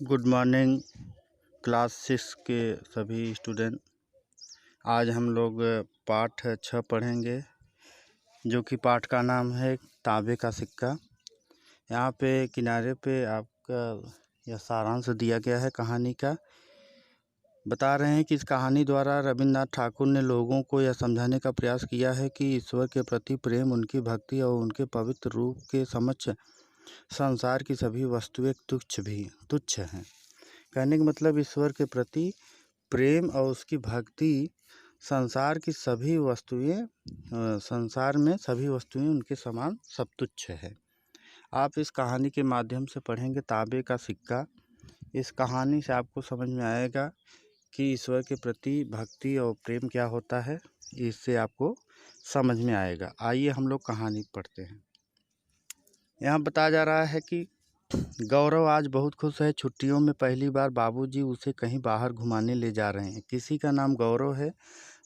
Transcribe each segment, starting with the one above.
Good morning class 6 के सभी student. आज हम लोग पाठ 6 पढ़ेंगे, जो कि पाठ का नाम है तांबे का सिक्का। यहाँ पे किनारे पे आपका यह सारांश दिया गया है कहानी का। बता रहे हैं कि इस कहानी द्वारा रविन्द्रनाथ ठाकुर ने लोगों को यह समझाने का प्रयास किया है कि ईश्वर के प्रति प्रेम, उनकी भक्ति और उनके पवित्र रूप के समक्ष संसार की सभी वस्तुएं तुच्छ हैं। कहने का मतलब ईश्वर के प्रति प्रेम और उसकी भक्ति संसार की सभी वस्तुएं संसार में सभी वस्तुएं उनके समान सब तुच्छ है। आप इस कहानी के माध्यम से पढ़ेंगे तांबे का सिक्का। इस कहानी से आपको समझ में आएगा कि ईश्वर के प्रति भक्ति और प्रेम क्या होता है। इससे आपको समझ में आएगा। आइए हम लोग कहानी पढ़ते हैं। यहाँ बताया जा रहा है कि गौरव आज बहुत खुश है। छुट्टियों में पहली बार बाबूजी उसे कहीं बाहर घुमाने ले जा रहे हैं। किसी का नाम गौरव है,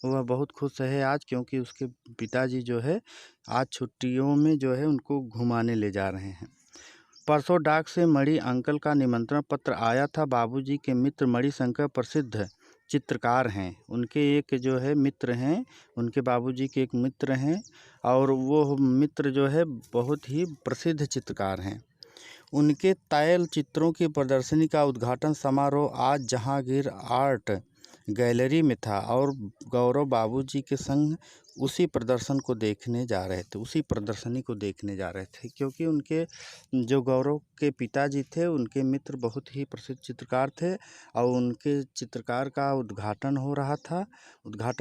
वह बहुत खुश है आज, क्योंकि उसके पिताजी जो है आज छुट्टियों में जो है उनको घुमाने ले जा रहे हैं। परसों डाक से मणि अंकल का निमंत्रण पत्र आया था। बाबूजी के मित्र मणिशंकर प्रसिद्ध चित्रकार हैं। उनके एक जो है मित्र हैं, उनके बाबूजी के एक मित्र हैं, और वो मित्र जो है बहुत ही प्रसिद्ध चित्रकार हैं। उनके तैल चित्रों की प्रदर्शनी का उद्घाटन समारोह आज जहांगीर आर्ट गैलरी में था, और गौरव बाबूजी के संग उसी प्रदर्शनी को देखने जा रहे थे, क्योंकि उनके जो गौरव के पिताजी थे उनके मित्र बहुत ही प्रसिद्ध चित्रकार थे, और उनके चित्रकार का उद्घाटन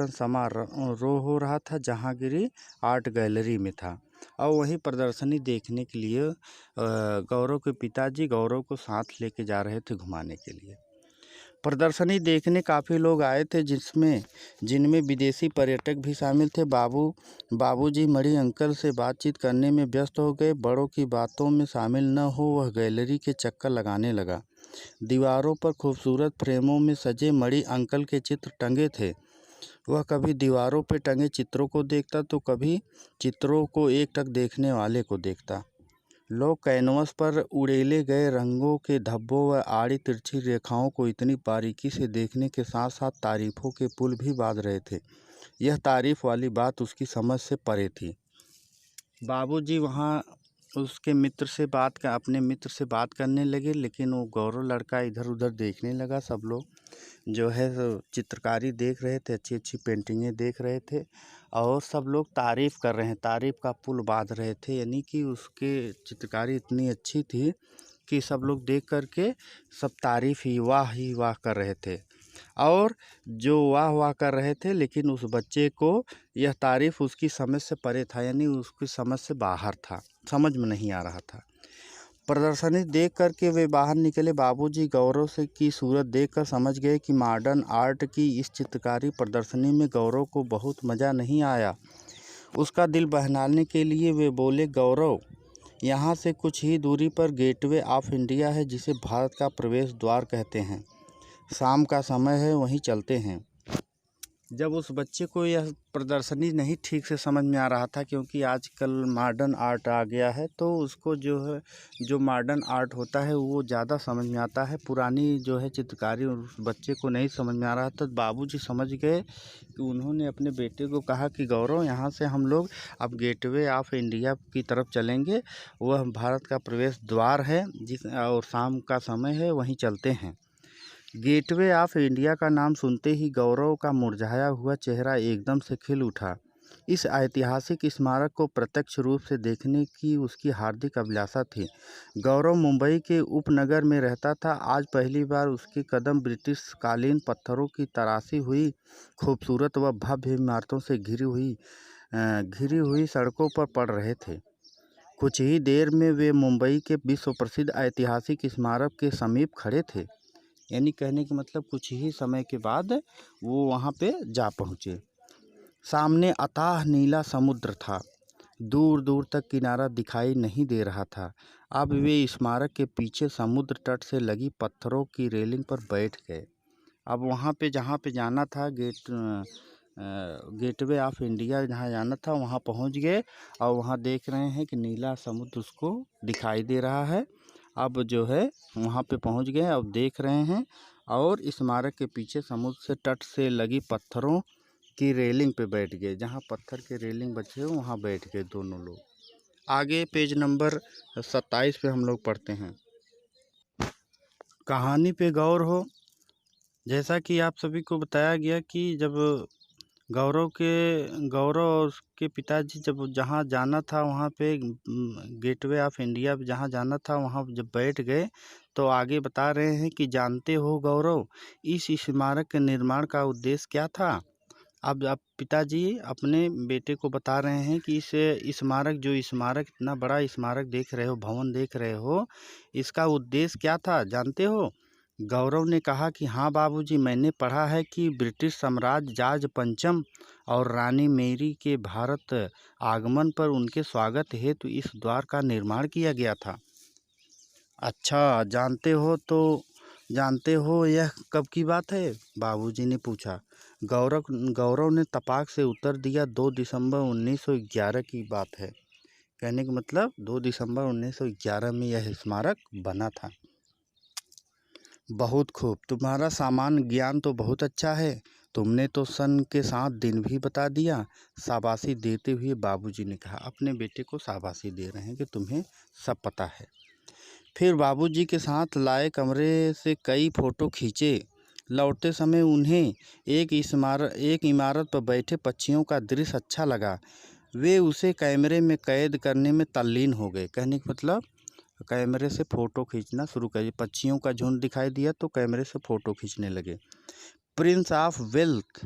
समारोह हो रहा था जहांगीर आर्ट गैलरी में था। और वही प्रदर्शनी देखने के लिए गौरव के पिताजी गौरव को साथ लेके जा रहे थे घुमाने के लिए। प्रदर्शनी देखने काफ़ी लोग आए थे, जिनमें विदेशी पर्यटक भी शामिल थे। बाबूजी मणि अंकल से बातचीत करने में व्यस्त हो गए। बड़ों की बातों में शामिल न हो वह गैलरी के चक्कर लगाने लगा। दीवारों पर खूबसूरत फ्रेमों में सजे मणि अंकल के चित्र टंगे थे। वह कभी दीवारों पर टंगे चित्रों को देखता तो कभी चित्रों को एकटक देखने वाले को देखता। लोग कैनवस पर उड़ेले गए रंगों के धब्बों व आड़ी तिरछी रेखाओं को इतनी बारीकी से देखने के साथ साथ तारीफों के पुल भी बांध रहे थे। यह तारीफ वाली बात उसकी समझ से परे थी। बाबूजी वहाँ अपने मित्र से बात करने लगे, लेकिन वो गौरव लड़का इधर उधर देखने लगा। सब लोग जो है चित्रकारी देख रहे थे, अच्छी अच्छी पेंटिंगें देख रहे थे, और सब लोग तारीफ़ कर रहे हैं, तारीफ़ का पुल बांध रहे थे। यानी कि उसके चित्रकारी इतनी अच्छी थी कि सब लोग देख करके सब तारीफ़ ही वाह कर रहे थे। और जो वाह कर रहे थे, लेकिन उस बच्चे को यह तारीफ़ उसकी समझ से परे था, यानी उसकी समझ से बाहर था, समझ में नहीं आ रहा था। प्रदर्शनी देख करके वे बाहर निकले। बाबूजी गौरव की सूरत देखकर समझ गए कि मॉडर्न आर्ट की इस चित्रकारी प्रदर्शनी में गौरव को बहुत मज़ा नहीं आया। उसका दिल बहलाने के लिए वे बोले, गौरव, यहाँ से कुछ ही दूरी पर गेटवे ऑफ इंडिया है, जिसे भारत का प्रवेश द्वार कहते हैं। शाम का समय है, वहीं चलते हैं। जब उस बच्चे को यह प्रदर्शनी नहीं ठीक से समझ में आ रहा था, क्योंकि आजकल मॉडर्न आर्ट आ गया है, तो उसको जो मॉडर्न आर्ट होता है वो ज़्यादा समझ में आता है। पुरानी जो है चित्रकारी उस बच्चे को नहीं समझ में आ रहा था। बाबूजी समझ गए कि उन्होंने अपने बेटे को कहा कि गौरव, यहाँ से हम लोग अब गेटवे ऑफ इंडिया की तरफ चलेंगे। वह भारत का प्रवेश द्वार है, और शाम का समय है, वहीं चलते हैं। गेटवे ऑफ इंडिया का नाम सुनते ही गौरव का मुरझाया हुआ चेहरा एकदम से खिल उठा। इस ऐतिहासिक स्मारक को प्रत्यक्ष रूप से देखने की उसकी हार्दिक अभिलाषा थी। गौरव मुंबई के उपनगर में रहता था। आज पहली बार उसके कदम ब्रिटिश कालीन पत्थरों की तराशी हुई खूबसूरत व भव्य इमारतों से घिरी हुई सड़कों पर पड़ रहे थे। कुछ ही देर में वे मुंबई के विश्व प्रसिद्ध ऐतिहासिक स्मारक के समीप खड़े थे। यानी कहने का मतलब कुछ ही समय के बाद वो वहाँ पे जा पहुँचे। सामने अथाह नीला समुद्र था। दूर दूर तक किनारा दिखाई नहीं दे रहा था। अब वे स्मारक के पीछे समुद्र तट से लगी पत्थरों की रेलिंग पर बैठ गए। अब वहाँ पे जहाँ पे जाना था, गेटवे ऑफ इंडिया जहाँ जाना था, वहाँ पहुँच गए, और वहाँ देख रहे हैं कि नीला समुद्र उसको दिखाई दे रहा है। अब जो है वहाँ पे पहुँच गए, अब देख रहे हैं। और स्मारक के पीछे समुद्र से तट से लगी पत्थरों की रेलिंग पे बैठ गए, जहाँ पत्थर के रेलिंग बचे हो वहाँ बैठ गए दोनों लोग। आगे पेज नंबर 27 पे हम लोग पढ़ते हैं। कहानी पे गौर हो। जैसा कि आप सभी को बताया गया कि जब गौरव और उसके पिताजी जब जहाँ जाना था वहाँ पे गेटवे ऑफ इंडिया जहाँ जाना था वहाँ जब बैठ गए तो आगे बता रहे हैं कि जानते हो गौरव, इस स्मारक के निर्माण का उद्देश्य क्या था। अब पिताजी अपने बेटे को बता रहे हैं कि इस स्मारक इतना बड़ा स्मारक देख रहे हो, भवन देख रहे हो, इसका उद्देश्य क्या था जानते हो। गौरव ने कहा कि हाँ बाबूजी, मैंने पढ़ा है कि ब्रिटिश साम्राज्य जॉर्ज पंचम और रानी मेरी के भारत आगमन पर उनके स्वागत हेतु इस द्वार का निर्माण किया गया था। अच्छा, जानते हो यह कब की बात है, बाबूजी ने पूछा। गौरव ने तपाक से उत्तर दिया, 2 दिसंबर 1911 की बात है। कहने का मतलब 2 दिसंबर 1911 में यह स्मारक बना था। बहुत खूब, तुम्हारा सामान्य ज्ञान तो बहुत अच्छा है, तुमने तो सन के साथ दिन भी बता दिया, शाबाशी देते हुए बाबूजी ने कहा। अपने बेटे को शाबाशी दे रहे हैं कि तुम्हें सब पता है। फिर बाबूजी के साथ लाए कमरे से कई फोटो खींचे। लौटते समय उन्हें एक इमारत पर बैठे पक्षियों का दृश्य अच्छा लगा। वे उसे कैमरे में कैद करने में तल्लीन हो गए। कहने का मतलब कैमरे से फ़ोटो खींचना शुरू कर, पक्षियों का झुंड दिखाई दिया तो कैमरे से फ़ोटो खींचने लगे। प्रिंस ऑफ वेल्थ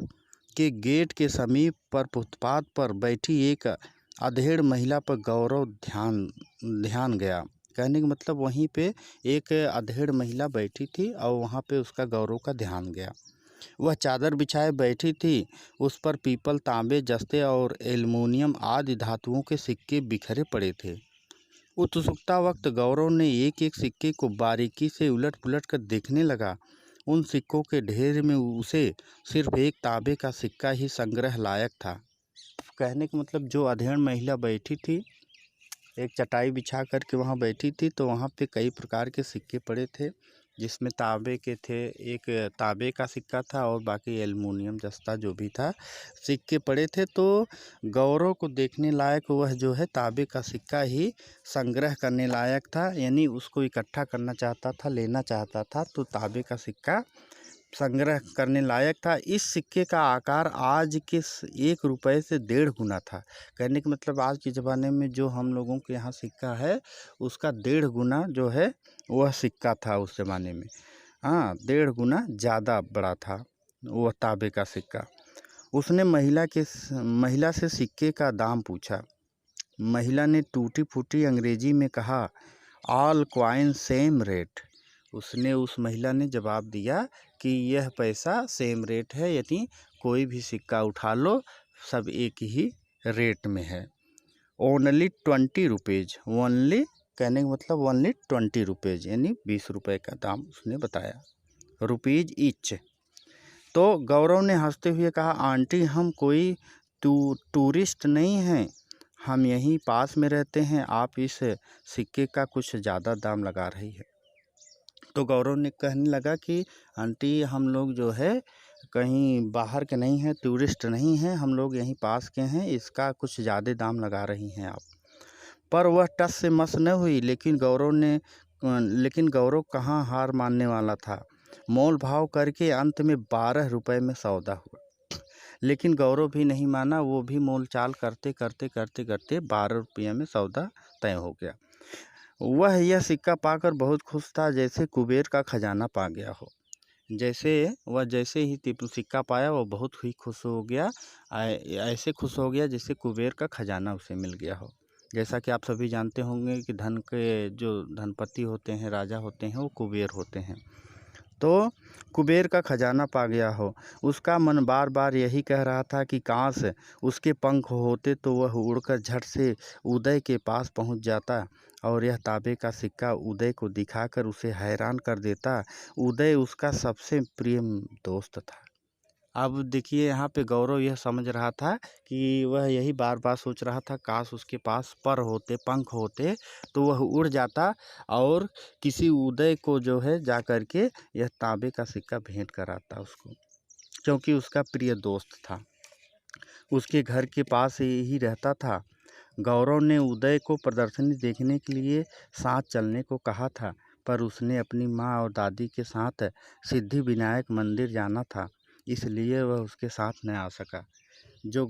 के गेट के समीप पर फुटपाथ पर बैठी एक अधेड़ महिला पर गौरव ध्यान गया। कहने का मतलब वहीं पे एक अधेड़ महिला बैठी थी और वहाँ पे उसका गौरव का ध्यान गया। वह चादर बिछाए बैठी थी, उस पर पीपल, तांबे, जस्ते और एल्युमिनियम आदि धातुओं के सिक्के बिखरे पड़े थे। उत्सुकता वक्त गौरव ने एक एक सिक्के को बारीकी से उलट पुलट कर देखने लगा। उन सिक्कों के ढेर में उसे सिर्फ एक तांबे का सिक्का ही संग्रह लायक था। कहने का मतलब जो अधेड़ महिला बैठी थी, एक चटाई बिछा करके वहाँ बैठी थी, तो वहाँ पे कई प्रकार के सिक्के पड़े थे, जिसमें तांबे के थे, एक तांबे का सिक्का था और बाकी एल्युमिनियम जस्ता जो भी था सिक्के पड़े थे। तो गौरव को देखने लायक वह जो है तांबे का सिक्का ही संग्रह करने लायक था, यानी उसको इकट्ठा करना चाहता था, लेना चाहता था, तो तांबे का सिक्का संग्रह करने लायक था। इस सिक्के का आकार आज के 1 रुपये से 1.5 गुना था। कहने का मतलब आज के ज़माने में जो हम लोगों के यहाँ सिक्का है उसका 1.5 गुना जो है वह सिक्का था उस ज़माने में। हाँ, 1.5 गुना ज़्यादा बड़ा था वह तांबे का सिक्का। उसने महिला से सिक्के का दाम पूछा। महिला ने टूटी फूटी अंग्रेजी में कहा, ऑल कॉइन सेम रेट। उसने उस महिला ने जवाब दिया कि यह पैसा सेम रेट है, यानी कोई भी सिक्का उठा लो सब एक ही रेट में है। ओनली 20 रुपीज़, ओनली कहने का मतलब ओनली 20 रुपीज़, यानी 20 रुपये का दाम उसने बताया, रुपीज़ ईच। तो गौरव ने हंसते हुए कहा, आंटी हम कोई टूरिस्ट नहीं हैं, हम यहीं पास में रहते हैं, आप इस सिक्के का कुछ ज़्यादा दाम लगा रही है। तो गौरव ने कहने लगा कि आंटी हम लोग जो है कहीं बाहर के नहीं हैं, टूरिस्ट नहीं हैं, हम लोग यहीं पास के हैं, इसका कुछ ज़्यादा दाम लगा रही हैं आप। पर वह टस से मस न हुई, लेकिन गौरव कहाँ हार मानने वाला था। मोल भाव करके अंत में 12 रुपये में सौदा हुआ, लेकिन गौरव भी नहीं माना, वो भी मोल चाल करते 12 रुपये में सौदा तय हो गया। वह यह सिक्का पाकर बहुत खुश था, जैसे कुबेर का खजाना पा गया हो। जैसे ही सिक्का पाया वो बहुत ही खुश हो गया, ऐसे खुश हो गया जैसे कुबेर का खजाना उसे मिल गया हो। जैसा कि आप सभी जानते होंगे कि धन के जो धनपति होते हैं, राजा होते हैं, वो कुबेर होते हैं। तो कुबेर का खजाना पा गया हो। उसका मन बार बार यही कह रहा था कि काश उसके पंख होते तो वह उड़कर झट से उदय के पास पहुंच जाता और यह तांबे का सिक्का उदय को दिखाकर उसे हैरान कर देता। उदय उसका सबसे प्रिय दोस्त था। अब देखिए यहाँ पे गौरव यह समझ रहा था कि वह यही बार बार सोच रहा था, काश उसके पास पर होते, पंख होते तो वह उड़ जाता और किसी उदय को जो है जा कर के यह तांबे का सिक्का भेंट कराता उसको, क्योंकि उसका प्रिय दोस्त था, उसके घर के पास ही रहता था। गौरव ने उदय को प्रदर्शनी देखने के लिए साथ चलने को कहा था, पर उसने अपनी माँ और दादी के साथ सिद्धि विनायक मंदिर जाना था, इसलिए वह उसके साथ न आ सका। जो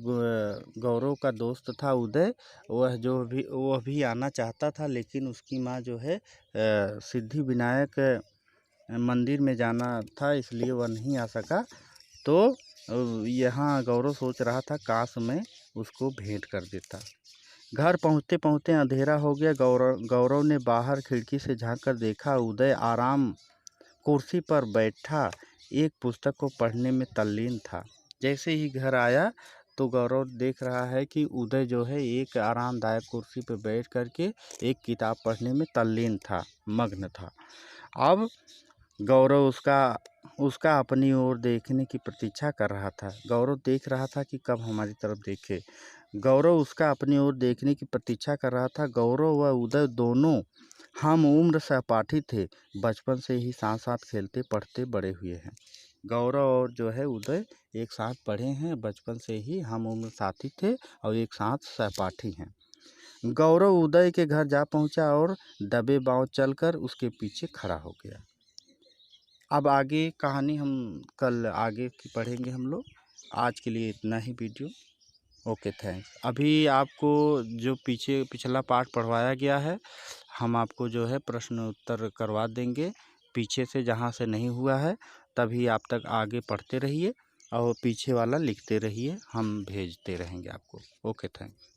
गौरव का दोस्त था उदय, वह भी आना चाहता था, लेकिन उसकी माँ जो है सिद्धि विनायक मंदिर में जाना था, इसलिए वह नहीं आ सका। तो यहाँ गौरव सोच रहा था, काश मैं उसको भेंट कर देता। घर पहुँचते पहुँचते अंधेरा हो गया। गौरव ने बाहर खिड़की से झांक कर देखा, उदय आराम कुर्सी पर बैठा एक पुस्तक को पढ़ने में तल्लीन था। जैसे ही घर आया तो गौरव देख रहा है कि उदय जो है एक आरामदायक कुर्सी पर बैठ कर के एक किताब पढ़ने में तल्लीन था, मग्न था। अब गौरव उसका अपनी ओर देखने की प्रतीक्षा कर रहा था। गौरव देख रहा था कि कब हमारी तरफ देखे। गौरव उसका अपनी ओर देखने की प्रतीक्षा कर रहा था। गौरव व उदय दोनों हम उम्र सहपाठी थे, बचपन से ही साथ साथ खेलते पढ़ते बड़े हुए हैं। गौरव और जो है उदय एक साथ पढ़े हैं, बचपन से ही हम उम्र साथी थे और एक साथ सहपाठी हैं। गौरव उदय के घर जा पहुंचा और दबे बाँव चलकर उसके पीछे खड़ा हो गया। अब आगे कहानी हम कल आगे की पढ़ेंगे हम लोग। आज के लिए इतना ही वीडियो। Okay, thanks. अभी आपको जो पिछला पार्ट पढ़वाया गया है, हम आपको जो है प्रश्न उत्तर करवा देंगे पीछे से, जहाँ से नहीं हुआ है तभी आप तक आगे पढ़ते रहिए और पीछे वाला लिखते रहिए, हम भेजते रहेंगे आपको। Okay, thanks.